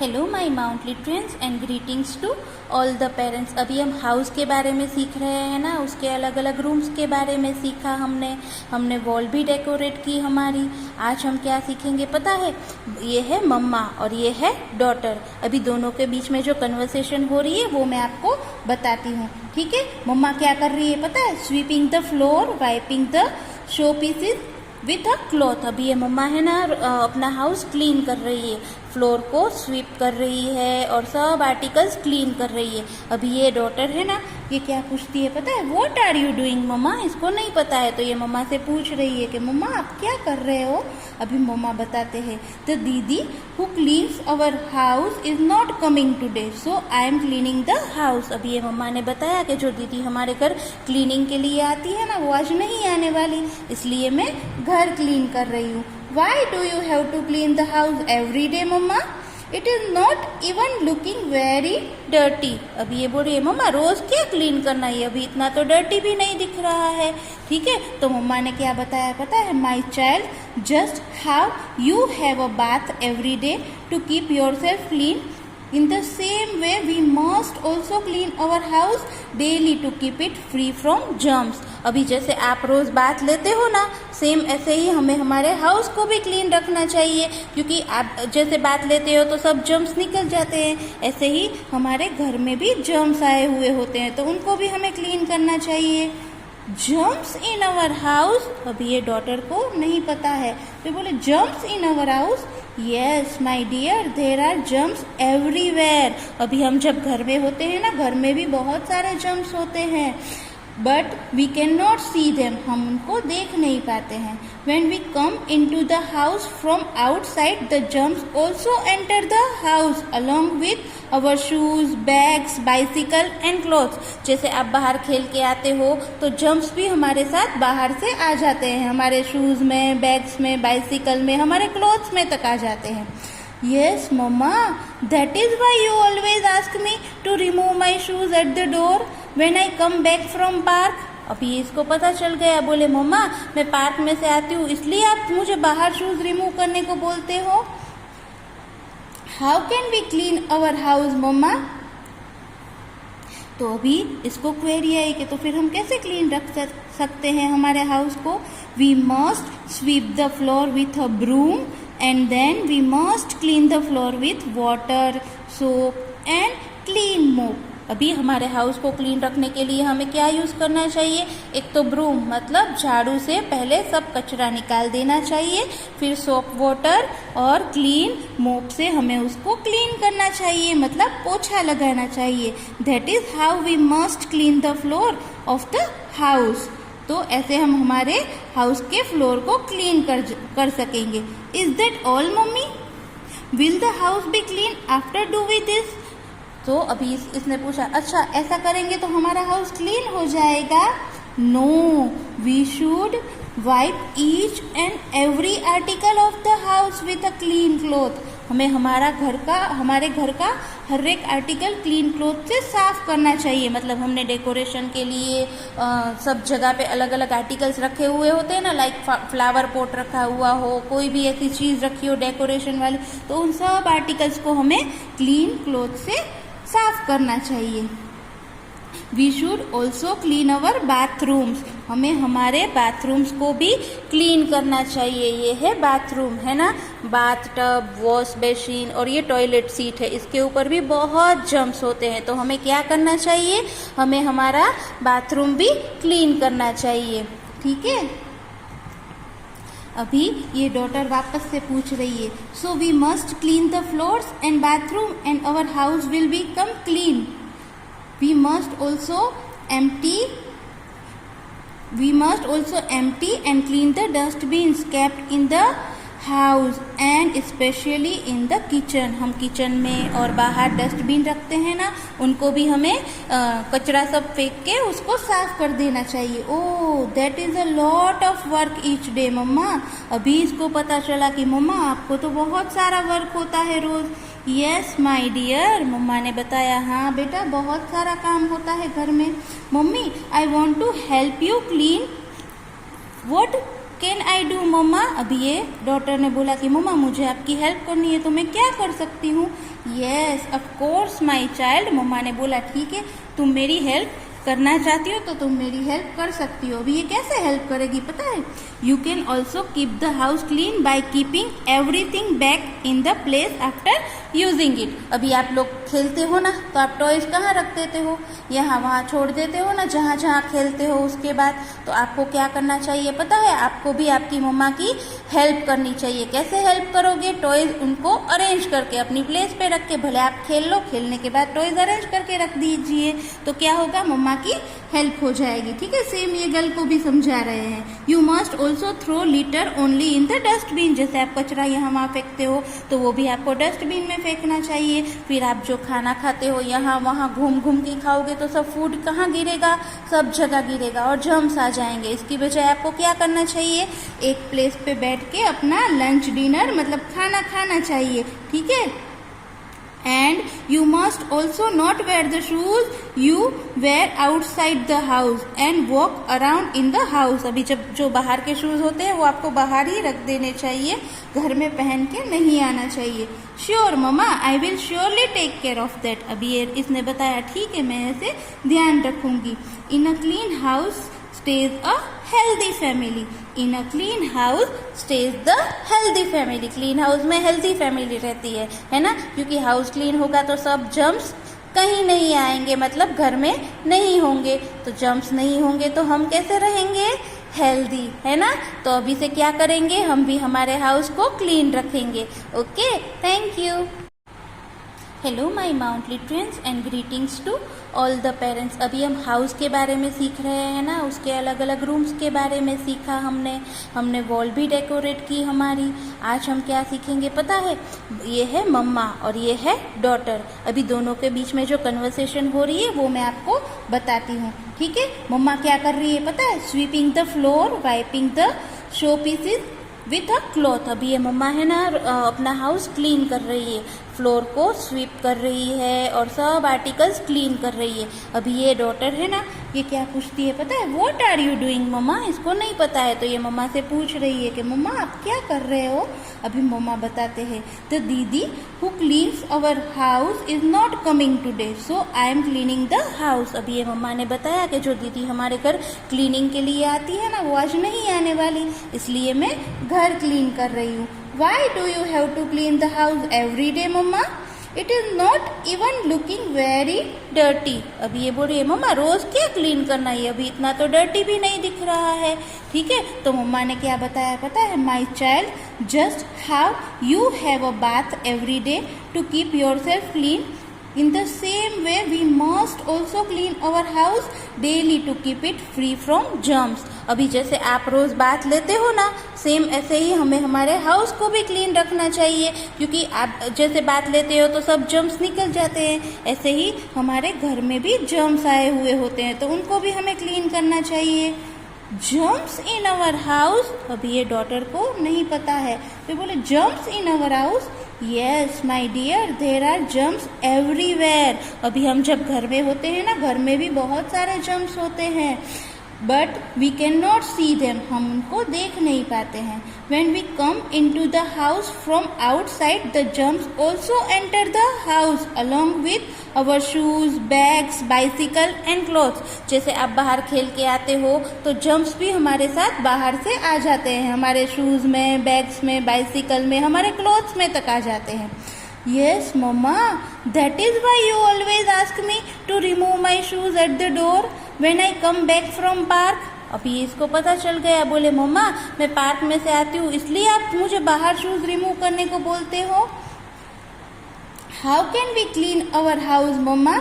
Hello my monthly friends and greetings to all the parents. अभी हम house के बारे में सीख रहे हैं ना, उसके अलग अलग रूम्स के बारे में सीखा हमने वॉल भी डेकोरेट की हमारी। आज हम क्या सीखेंगे पता है? ये है मम्मा और ये है डॉटर। अभी दोनों के बीच में जो कन्वर्सेशन हो रही है वो मैं आपको बताती हूँ, ठीक है? मम्मा क्या कर रही है पता है? Sweeping the floor, wiping the show pieces with a cloth. अभी ये मम्मा है ना अपना हाउस क्लीन कर रही है, फ्लोर को स्वीप कर रही है और सब आर्टिकल्स क्लीन कर रही है। अभी ये डॉटर है ना, ये क्या पूछती है पता है? व्हाट आर यू डूइंग मम्मा? इसको नहीं पता है तो ये मम्मा से पूछ रही है कि मम्मा आप क्या कर रहे हो? अभी मम्मा बताते हैं, द दीदी who cleans our house is not coming today so I am cleaning the house. अभी ये मम्मा ने बताया कि जो दीदी हमारे घर क्लीनिंग के लिए आती है ना वो आज नहीं आने वाली, इसलिए मैं घर क्लीन कर रही हूँ। Why do you have to clean the house every day, mamma? It is not even looking very dirty. अभी ये बोल रही है मम्मा रोज क्या क्लीन करना है, अभी इतना तो डर्टी भी नहीं दिख रहा है, ठीक है? तो मम्मा ने क्या बताया पता है? My child, just how you have a bath every day to keep yourself clean. In the same way, we must also clean our house daily to keep it free from germs. अभी जैसे आप रोज bath लेते हो ना, same ऐसे ही हमें हमारे house को भी क्लीन रखना चाहिए, क्योंकि आप जैसे बाथ लेते हो तो सब जर्म्स निकल जाते हैं, ऐसे ही हमारे घर में भी जर्म्स आए हुए होते हैं तो उनको भी हमें क्लीन करना चाहिए। जर्म्स इन अवर हाउस, अभी ये डॉटर को नहीं पता है तो बोले germs in our house. Yes my dear, there are germs everywhere. अभी हम जब घर में होते हैं ना, घर में भी बहुत सारे जर्म्स होते हैं, but we can not see them, हम उनको देख नहीं पाते हैं। When we come into the house from outside, the germs also enter the house along with our shoes, bags, bicycle and clothes. जैसे आप बाहर खेल के आते हो तो जर्म्स भी हमारे साथ बाहर से आ जाते हैं, हमारे शूज में, बैग्स में, बाइसिकल में, हमारे क्लॉथ्स में तक आ जाते हैं। Yes, Mama, that is why you always ask me to remove my shoes at the door when I come back from park. अभी इसको पता चल गया, बोले मम्मा मैं पार्क में से आती हूँ इसलिए आप मुझे बाहर शूज रिमूव करने को बोलते हो। How can we clean our house mama? तो अभी इसको क्वेरी आई कि तो फिर हम कैसे क्लीन रख सकते हैं हमारे हाउस को? We must sweep the floor with a broom and then we must clean the floor with water, soap and clean mop. अभी हमारे हाउस को क्लीन रखने के लिए हमें क्या यूज़ करना चाहिए? एक तो ब्रूम मतलब झाड़ू से पहले सब कचरा निकाल देना चाहिए, फिर सोप वाटर और क्लीन मोप से हमें उसको क्लीन करना चाहिए, मतलब पोछा लगाना चाहिए। That is how we must clean the floor of the house. तो ऐसे हम हमारे हाउस के फ्लोर को क्लीन कर सकेंगे। Is that all mummy? Will the house be clean after do we this? तो अभी इसने पूछा अच्छा ऐसा करेंगे तो हमारा हाउस क्लीन हो जाएगा? No, we should wipe each and every article of the house with a clean cloth. हमें हमारे घर का हर एक आर्टिकल क्लीन क्लॉथ से साफ करना चाहिए। मतलब हमने डेकोरेशन के लिए सब जगह पे अलग अलग आर्टिकल्स रखे हुए होते हैं ना, लाइक फ्लावर पॉट रखा हुआ हो, कोई भी ऐसी चीज़ रखी हो डेकोरेशन वाली, तो उन सब आर्टिकल्स को हमें क्लीन क्लॉथ से साफ करना चाहिए। We should also clean our bathrooms. हमें हमारे बाथरूम्स को भी क्लीन करना चाहिए। ये है बाथरूम है ना, बाथ टब, वॉश बेसिन और ये टॉयलेट सीट है, इसके ऊपर भी बहुत जर्म्स होते हैं। तो हमें क्या करना चाहिए? हमें हमारा बाथरूम भी क्लीन करना चाहिए, ठीक है? अभी ये डॉटर वापस से पूछ रही है, so we must clean the floors and bathroom and our house will become clean. We must also empty and clean the dustbins kept in the house and especially in the kitchen. हम kitchen में और बाहर dustbin रखते हैं ना, उनको भी हमें कचरा सब फेंक के उसको साफ कर देना चाहिए। Oh that is a lot of work each day mama. अभी इसको पता चला कि मम्मा आपको तो बहुत सारा वर्क होता है रोज। यस माय डियर, मम्मा ने बताया हाँ बेटा बहुत सारा काम होता है घर में। Mummy I want to help you clean. What can I do mama? अभी ये डॉटर ने बोला कि मम्मा मुझे आपकी हेल्प करनी है, तो मैं क्या कर सकती हूँ? Yes of course my child. Mama ने बोला ठीक है, तुम मेरी हेल्प करना चाहती हो तो तुम मेरी हेल्प कर सकती हो। अभी ये कैसे हेल्प करेगी पता है? You can also keep the house clean by keeping everything back in the place after using it. अभी आप लोग खेलते हो ना, तो आप टॉयज कहाँ रख देते हो? यहाँ वहाँ छोड़ देते हो ना, जहाँ जहाँ खेलते हो। उसके बाद तो आपको क्या करना चाहिए पता है? आपको भी आपकी मम्मा की हेल्प करनी चाहिए। कैसे हेल्प करोगे? टॉयज उनको अरेंज करके अपनी प्लेस पे रख के, भले आप खेल लो, खेलने के बाद टॉयज अरेंज करके रख दीजिए, तो क्या होगा? मम्मा की हेल्प हो जाएगी। ठीक है, सेम ये गर्ल को भी समझा रहे हैं। You must also throw litter only in the dustbin. जैसे आप कचरा यहाँ वहाँ फेंकते हो, तो वो भी आपको डस्टबिन में फेंकना चाहिए। फिर आप जो खाना खाते हो, यहाँ वहाँ घूम घूम के खाओगे तो सब फूड कहाँ गिरेगा? सब जगह गिरेगा और जर्म्स आ जाएंगे। इसकी बजाय आपको क्या करना चाहिए? एक प्लेस पे बैठ के अपना लंच डिनर मतलब खाना खाना चाहिए। ठीक है, and you must also not wear the shoes you wear outside the house and walk around in the house। अभी जब जो बाहर के शूज होते हैं वो आपको बाहर ही रख देने चाहिए, घर में पहन के नहीं आना चाहिए। Sure mamma, I will surely take care of that. अभी ये इसने बताया ठीक है, मैं ऐसे ध्यान रखूंगी। In a clean house stays a healthy family। In a clean house stays the healthy family। clean house में healthy family रहती है ना? क्योंकि हाउस क्लीन होगा तो सब जर्म्स कहीं नहीं आएंगे, मतलब घर में नहीं होंगे। तो जर्म्स नहीं होंगे तो हम कैसे रहेंगे? हेल्दी, है ना? तो अभी से क्या करेंगे? हम भी हमारे हाउस को क्लीन रखेंगे। Okay, thank you. Hello my monthly friends and greetings to all the parents. अभी हम हाउस के बारे में सीख रहे हैं ना, उसके अलग अलग रूम्स के बारे में सीखा हमने वॉल भी डेकोरेट की हमारी। आज हम क्या सीखेंगे पता है? ये है मम्मा और ये है डॉटर। अभी दोनों के बीच में जो कन्वर्सेशन हो रही है वो मैं आपको बताती हूँ। ठीक है, मम्मा क्या कर रही है पता है? Sweeping the floor, wiping the show pieces with a cloth. अभी ये मम्मा है ना अपना हाउस क्लीन कर रही है, फ्लोर को स्वीप कर रही है और सब आर्टिकल्स क्लीन कर रही है। अभी ये डॉटर है ना, ये क्या पूछती है पता है? व्हाट आर यू डूइंग मम्मा? इसको नहीं पता है, तो ये मम्मा से पूछ रही है कि मम्मा आप क्या कर रहे हो? अभी मम्मा बताते हैं, द दीदी who cleans our house is not coming today, so I am cleaning the house. अभी ये मम्मा ने बताया कि जो दीदी हमारे घर क्लीनिंग के लिए आती है ना, वो आज नहीं आने वाली, इसलिए मैं घर क्लीन कर रही हूँ। Why do you have to clean the house every day, mamma? It is not even looking very dirty। अभी ये बोल रही है मम्मा रोज क्या क्लीन करना है, अभी इतना तो डर्टी भी नहीं दिख रहा है। ठीक है, तो मम्मा ने क्या बताया पता है? My child, just how you have a bath every day to keep yourself clean, in the same way we must also clean our house daily to keep it free from germs। अभी जैसे आप रोज bath लेते हो ना, same ऐसे ही हमें हमारे house को भी क्लीन रखना चाहिए, क्योंकि आप जैसे बाथ लेते हो तो सब जर्म्स निकल जाते हैं, ऐसे ही हमारे घर में भी जर्म्स आए हुए होते हैं, तो उनको भी हमें क्लीन करना चाहिए। जर्म्स इन अवर हाउस, अभी ये डॉटर को नहीं पता है, तो बोले germs in our house. Yes my dear, there are germs everywhere. अभी हम जब घर में होते हैं ना, घर में भी बहुत सारे जर्म्स होते हैं, but we can not see them, हम उनको देख नहीं पाते हैं। When we come into the house from outside, the germs also enter the house along with our shoes, bags, bicycle and clothes। जैसे आप बाहर खेल के आते हो तो जर्म्स भी हमारे साथ बाहर से आ जाते हैं, हमारे शूज में, बैग्स में, बाइसिकल में, हमारे क्लोथ्स में तक आ जाते हैं। Yes, Mama, that is why you always ask me to remove my shoes at the door when I come back from park। अभी इसको पता चल गया, बोले मम्मा मैं पार्क में से आती हूँ इसलिए आप मुझे बाहर शूज रिमूव करने को बोलते हो। How can we clean our house mama?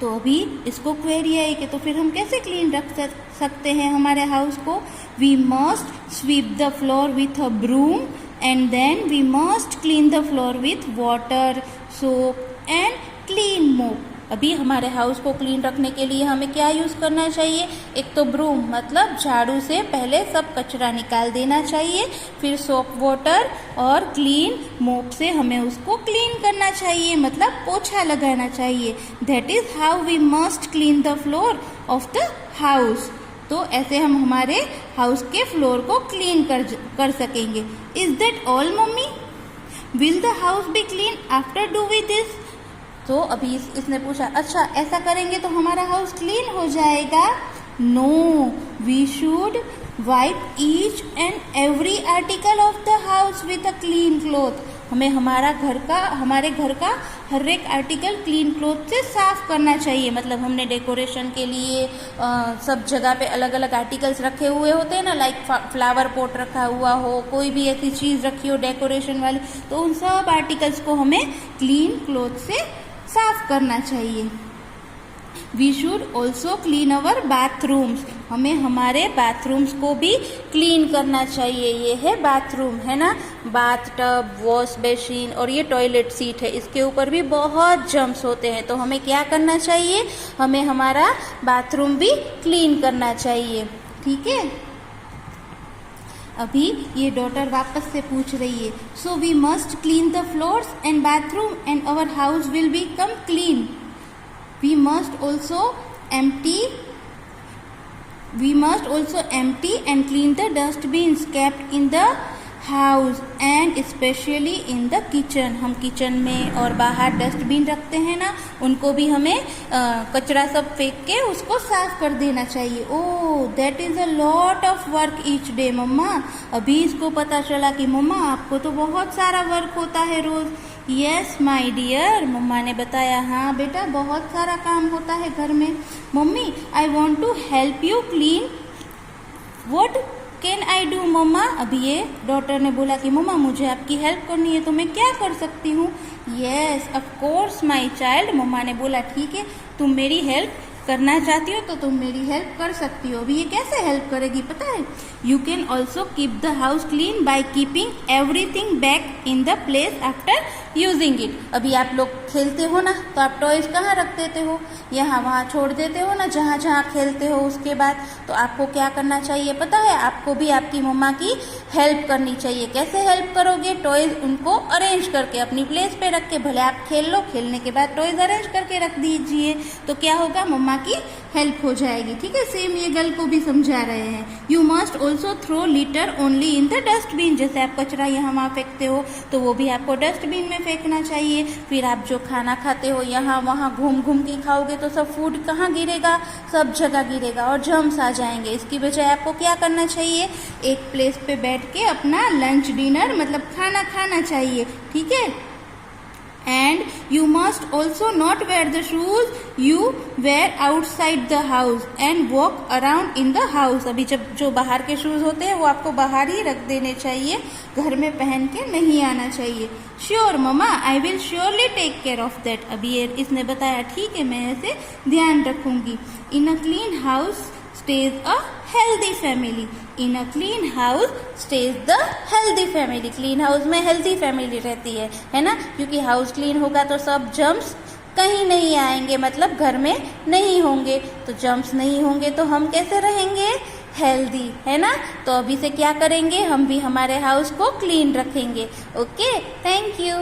तो अभी इसको क्वेरी आई कि तो फिर हम कैसे क्लीन रख सकते हैं हमारे हाउस को? We must sweep the floor with a broom and then we must clean the floor with water, soap and clean mop। अभी हमारे हाउस को क्लीन रखने के लिए हमें क्या यूज़ करना चाहिए? एक तो ब्रूम मतलब झाड़ू से पहले सब कचरा निकाल देना चाहिए, फिर सोप वाटर और क्लीन मोप से हमें उसको क्लीन करना चाहिए, मतलब पोछा लगाना चाहिए। That is how we must clean the floor of the house. तो ऐसे हम हमारे हाउस के फ्लोर को क्लीन कर सकेंगे। Is that all mummy? Will the house be clean after do we this? तो अभी इसने पूछा, अच्छा ऐसा करेंगे तो हमारा हाउस क्लीन हो जाएगा? No, we should wipe each and every article of the house with a clean cloth. हमें हमारे घर का हर एक आर्टिकल क्लीन क्लॉथ से साफ करना चाहिए। मतलब हमने डेकोरेशन के लिए सब जगह पे अलग अलग आर्टिकल्स रखे हुए होते हैं ना, लाइक फ्लावर पॉट रखा हुआ हो, कोई भी ऐसी चीज रखी हो डेकोरेशन वाली, तो उन सब आर्टिकल्स को हमें क्लीन क्लॉथ से साफ करना चाहिए। We should also clean our bathrooms. हमें हमारे बाथरूम्स को भी क्लीन करना चाहिए। ये है बाथरूम, है ना, बाथ टब, वॉश बेसिन और ये टॉयलेट सीट है। इसके ऊपर भी बहुत जर्म्स होते हैं, तो हमें क्या करना चाहिए? हमें हमारा बाथरूम भी क्लीन करना चाहिए। ठीक है, अभी ये डॉटर वापस से पूछ रही है, so we must clean the floors and bathroom and our house will become clean. We must also empty and clean the dustbins kept in the house and especially in the kitchen। हम kitchen में और बाहर dustbin रखते हैं ना, उनको भी हमें कचरा सब फेंक के उसको साफ कर देना चाहिए। Oh, that is a lot of work each day mama. अभी इसको पता चला कि मम्मा आपको तो बहुत सारा वर्क होता है रोज। यस माई डियर, मम्मा ने बताया, हाँ बेटा बहुत सारा काम होता है घर में। Mummy I want to help you clean, what can I do mama? अभी ये डॉटर ने बोला कि मम्मा मुझे आपकी हेल्प करनी है, तो मैं क्या कर सकती हूँ? Yes of course my child. Mama ने बोला ठीक है, तुम मेरी हेल्प करना चाहती हो तो तुम मेरी हेल्प कर सकती हो। अभी ये कैसे हेल्प करेगी पता है? You can also keep the house clean by keeping everything back in the place after using it. अभी आप लोग खेलते हो ना, तो आप टॉयज कहाँ रख देते हो? यहाँ वहाँ छोड़ देते हो ना, जहाँ जहाँ खेलते हो। उसके बाद तो आपको क्या करना चाहिए पता है? आपको भी आपकी मम्मा की हेल्प करनी चाहिए। कैसे हेल्प करोगे? टॉयज उनको अरेंज करके अपनी प्लेस पे रख के, भले आप खेल लो, खेलने के बाद टॉयज अरेंज करके रख दीजिए, तो क्या होगा? मम्मा की हेल्प हो जाएगी। ठीक है, सेम ये गर्ल को भी समझा रहे हैं। You must also throw litter only in the dustbin. जैसे आप कचरा यहाँ वहाँ फेंकते हो, तो वो भी आपको डस्टबिन में फेंकना चाहिए। फिर आप जो खाना खाते हो यहाँ वहाँ घूम घूम के खाओगे तो सब फूड कहाँ गिरेगा? सब जगह गिरेगा और जर्म्स आ जाएंगे। इसकी बजाय आपको क्या करना चाहिए? एक प्लेस पे बैठ के अपना लंच डिनर मतलब खाना खाना चाहिए। ठीक है, and you must also not wear the shoes you wear outside the house and walk around in the house। अभी जब जो बाहर के शूज होते हैं वो आपको बाहर ही रख देने चाहिए, घर में पहन के नहीं आना चाहिए। Sure mamma, I will surely take care of that. अभी ये इसने बताया ठीक है, मैं ऐसे ध्यान रखूंगी। In a clean house stays a healthy family। In a clean house stays the healthy family। Clean house में हेल्थी फैमिली रहती है ना, क्योंकि हाउस क्लीन होगा तो सब जर्म्स कहीं नहीं आएंगे, मतलब घर में नहीं होंगे। तो जर्म्स नहीं होंगे तो हम कैसे रहेंगे? हेल्दी, है ना। तो अभी से क्या करेंगे? हम भी हमारे हाउस को क्लीन रखेंगे। Okay, thank you.